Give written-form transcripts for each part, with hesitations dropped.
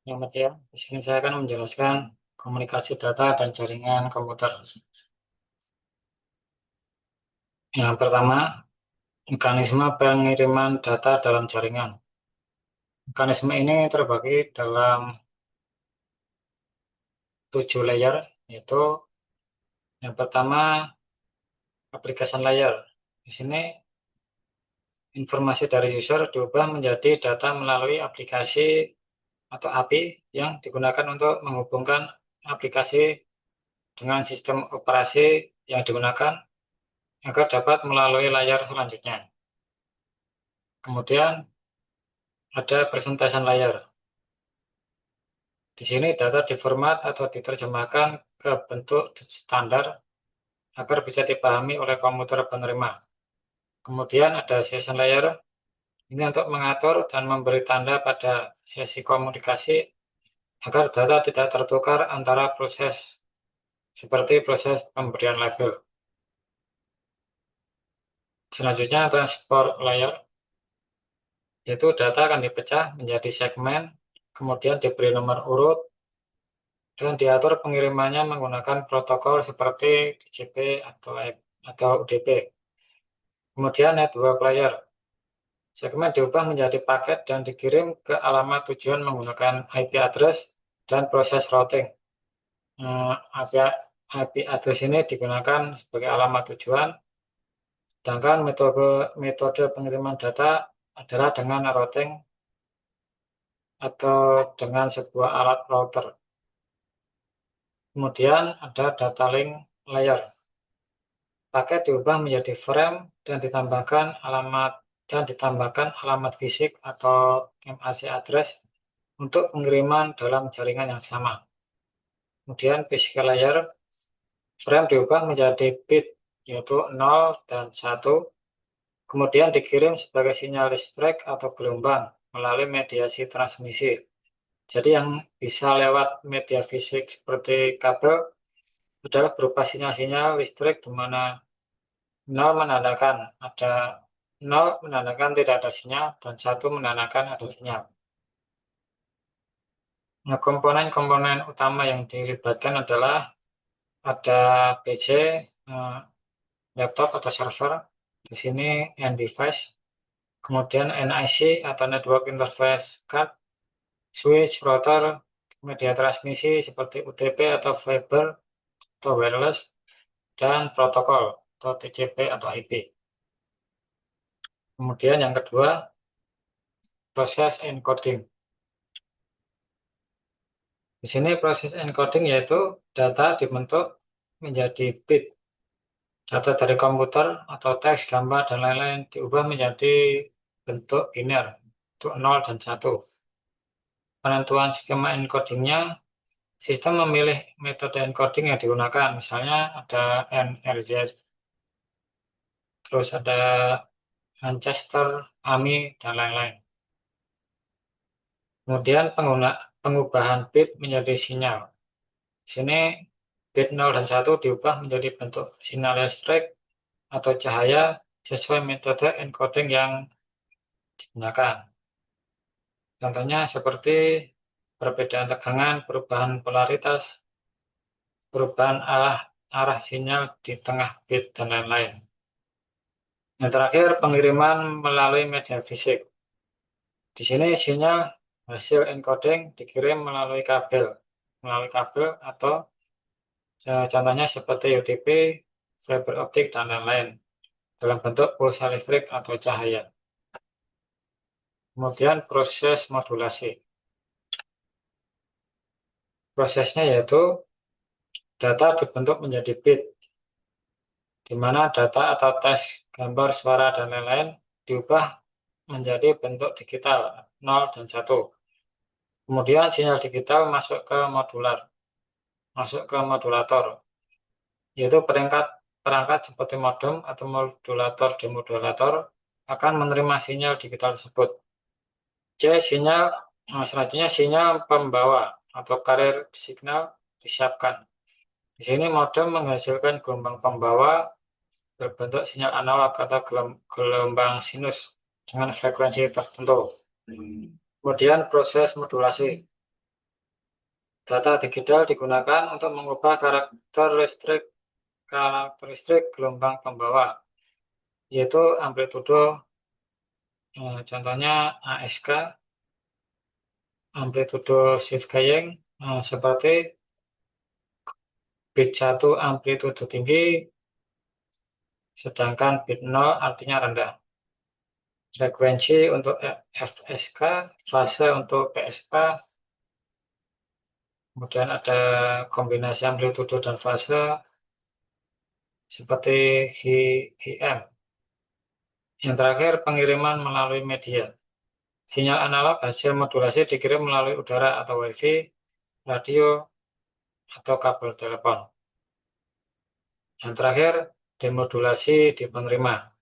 Selamat ya. Di sini saya akan menjelaskan komunikasi data dan jaringan komputer. Yang pertama, mekanisme pengiriman data dalam jaringan. Mekanisme ini terbagi dalam 7 layer, yaitu yang pertama, application layer. Di sini informasi dari user diubah menjadi data melalui aplikasi atau API yang digunakan untuk menghubungkan aplikasi dengan sistem operasi yang digunakan agar dapat melalui layar selanjutnya. Kemudian ada presentation layer. Di sini data diformat atau diterjemahkan ke bentuk standar agar bisa dipahami oleh komputer penerima. Kemudian ada session layer. Ini untuk mengatur dan memberi tanda pada sesi komunikasi agar data tidak tertukar antara proses seperti proses pemberian label. Selanjutnya transport layer, yaitu data akan dipecah menjadi segmen, kemudian diberi nomor urut, dan diatur pengirimannya menggunakan protokol seperti TCP atau UDP. Kemudian network layer. Segmen diubah menjadi paket dan dikirim ke alamat tujuan menggunakan IP address dan proses routing. IP address ini digunakan sebagai alamat tujuan, sedangkan metode pengiriman data adalah dengan routing atau dengan sebuah alat router. Kemudian ada data link layer. Paket diubah menjadi frame dan ditambahkan alamat fisik atau MAC address untuk pengiriman dalam jaringan yang sama. Kemudian physical layer, frame diubah menjadi bit yaitu 0 dan 1, kemudian dikirim sebagai sinyal listrik atau gelombang melalui mediasi transmisi. Jadi yang bisa lewat media fisik seperti kabel adalah berupa sinyal-sinyal listrik di mana 0 menandakan tidak ada sinyal dan 1 menandakan ada sinyal. Nah, komponen-komponen utama yang dilibatkan adalah ada PC, laptop atau server, di sini end device, kemudian NIC atau network interface card, switch, router, media transmisi seperti UTP atau fiber atau wireless, dan protokol atau TCP atau IP. Kemudian yang kedua, proses encoding. Di sini proses encoding yaitu data dibentuk menjadi bit. Data dari komputer atau teks, gambar, dan lain-lain diubah menjadi bentuk biner, untuk 0 dan 1. Penentuan skema encodingnya, sistem memilih metode encoding yang digunakan. Misalnya ada NRZ, terus ada Manchester, AMI, dan lain-lain. Kemudian pengubahan bit menjadi sinyal. Di sini bit 0 dan 1 diubah menjadi bentuk sinyal listrik atau cahaya sesuai metode encoding yang digunakan. Contohnya seperti perbedaan tegangan, perubahan polaritas, perubahan arah sinyal di tengah bit, dan lain-lain. Yang terakhir, pengiriman melalui media fisik. Di sini sinyal hasil encoding dikirim melalui kabel atau contohnya seperti UTP, fiber optik, dan lain-lain dalam bentuk pulsa listrik atau cahaya. Kemudian proses modulasi. Prosesnya yaitu data dibentuk menjadi bit, di mana data atau teks, gambar, suara, dan lain-lain diubah menjadi bentuk digital 0 dan 1. Kemudian sinyal digital masuk ke modulator, yaitu perangkat seperti modem atau modulator demodulator akan menerima sinyal digital tersebut. Selanjutnya sinyal pembawa atau carrier signal disiapkan. Di sini modem menghasilkan gelombang pembawa berbentuk sinyal analog atau gelombang sinus dengan frekuensi tertentu. Kemudian proses modulasi. Data digital digunakan untuk mengubah karakteristik gelombang pembawa, yaitu amplitudo, contohnya ASK, amplitudo shift keying, seperti bit 1 amplitudo tinggi, sedangkan bit 0 artinya rendah. Frekuensi untuk FSK, fase untuk PSK, kemudian ada kombinasi amplitudo dan fase seperti HIM. Yang terakhir, pengiriman melalui media. Sinyal analog hasil modulasi dikirim melalui udara atau WiFi, radio, atau kabel telepon. Yang terakhir, demodulasi di penerima.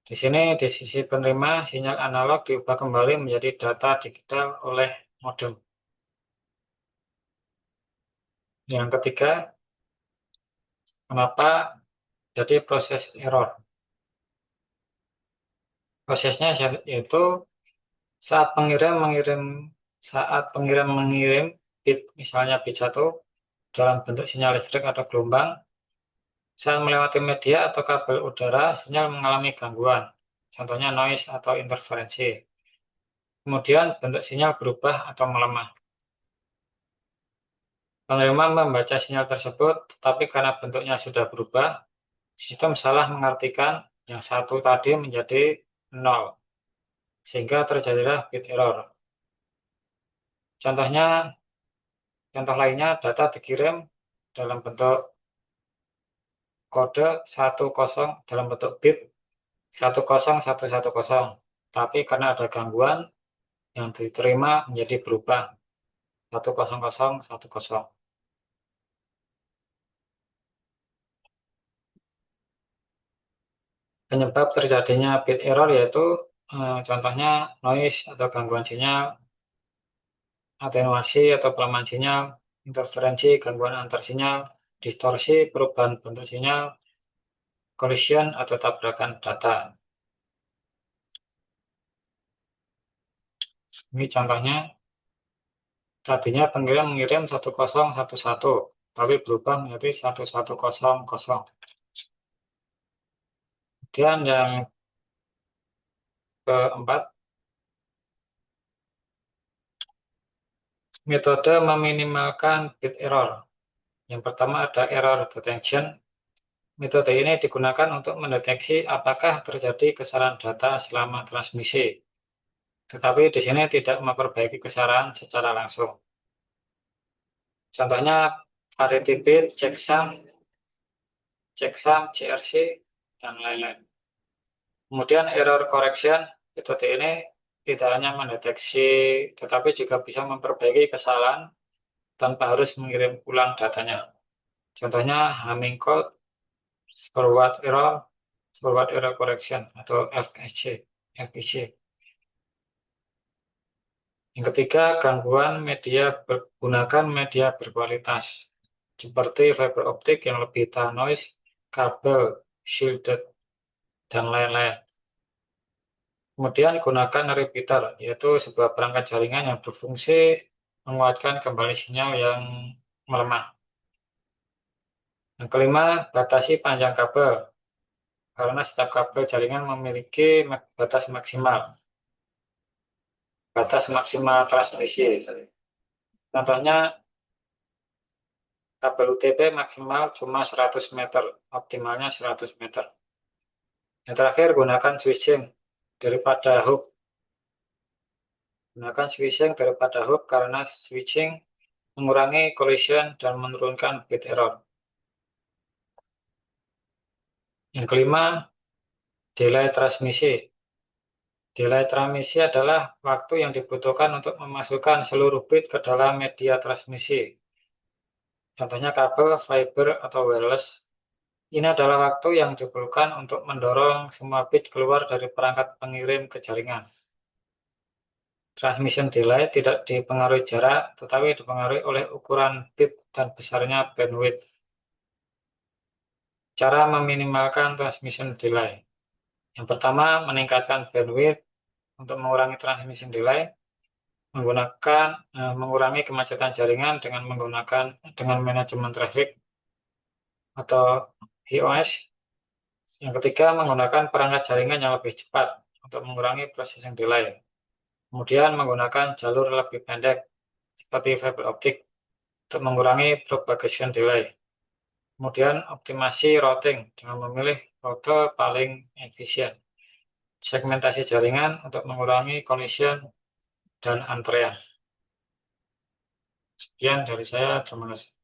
Di sini, di sisi penerima, sinyal analog diubah kembali menjadi data digital oleh modem. Yang ketiga, kenapa jadi proses error? Prosesnya yaitu saat pengirim mengirim bit, misalnya bit 1 dalam bentuk sinyal listrik atau gelombang, saat melewati media atau kabel udara, sinyal mengalami gangguan, contohnya noise atau interferensi. Kemudian bentuk sinyal berubah atau melemah. Penerima membaca sinyal tersebut, tetapi karena bentuknya sudah berubah, sistem salah mengartikan yang satu tadi menjadi 0, sehingga terjadilah bit error. Contoh lainnya, data dikirim dalam bentuk kode 10 dalam bentuk bit 10110, tapi karena ada gangguan yang diterima menjadi berubah 10010. Penyebab terjadinya bit error yaitu contohnya noise atau gangguan sinyal, atenuasi atau pelemahan sinyal, interferensi, gangguan antar sinyal, distorsi, perubahan bentuk sinyal, collision atau tabrakan data. Ini contohnya, tadinya pengirim mengirim 1011, tapi berubah menjadi 1100. Kemudian yang keempat, metode meminimalkan bit error. Yang pertama ada error detection. Metode ini digunakan untuk mendeteksi apakah terjadi kesalahan data selama transmisi. Tetapi di sini tidak memperbaiki kesalahan secara langsung. Contohnya parity bit, checksum, CRC, dan lain-lain. Kemudian error correction, metode ini tidak hanya mendeteksi, tetapi juga bisa memperbaiki kesalahan tanpa harus mengirim ulang datanya. Contohnya Hamming code, forward error correction atau FEC. Yang ketiga, gangguan gunakan media berkualitas seperti fiber optik yang lebih tahan noise, kabel shielded, dan lain-lain. Kemudian gunakan repeater, yaitu sebuah perangkat jaringan yang berfungsi menguatkan kembali sinyal yang melemah. Yang kelima, batasi panjang kabel, karena setiap kabel jaringan memiliki batas maksimal transmisi. Contohnya, kabel UTP maksimal cuma 100 meter, optimalnya 100 meter. Yang terakhir, gunakan switching daripada hub. Gunakan switching daripada hub karena switching mengurangi collision dan menurunkan bit error. Yang kelima, delay transmisi. Delay transmisi adalah waktu yang dibutuhkan untuk memasukkan seluruh bit ke dalam media transmisi. Contohnya kabel, fiber, atau wireless. Ini adalah waktu yang diperlukan untuk mendorong semua bit keluar dari perangkat pengirim ke jaringan. Transmission delay tidak dipengaruhi jarak, tetapi dipengaruhi oleh ukuran bit dan besarnya bandwidth. Cara meminimalkan transmission delay. Yang pertama, meningkatkan bandwidth untuk mengurangi transmission delay. menggunakan mengurangi kemacetan jaringan dengan manajemen traffic atau HOS. Yang ketiga, menggunakan perangkat jaringan yang lebih cepat untuk mengurangi processing delay. Kemudian menggunakan jalur lebih pendek seperti fiber optik untuk mengurangi propagation delay. Kemudian optimasi routing dengan memilih rute paling efisien. Segmentasi jaringan untuk mengurangi collision dan antrean. Sekian dari saya, terima kasih.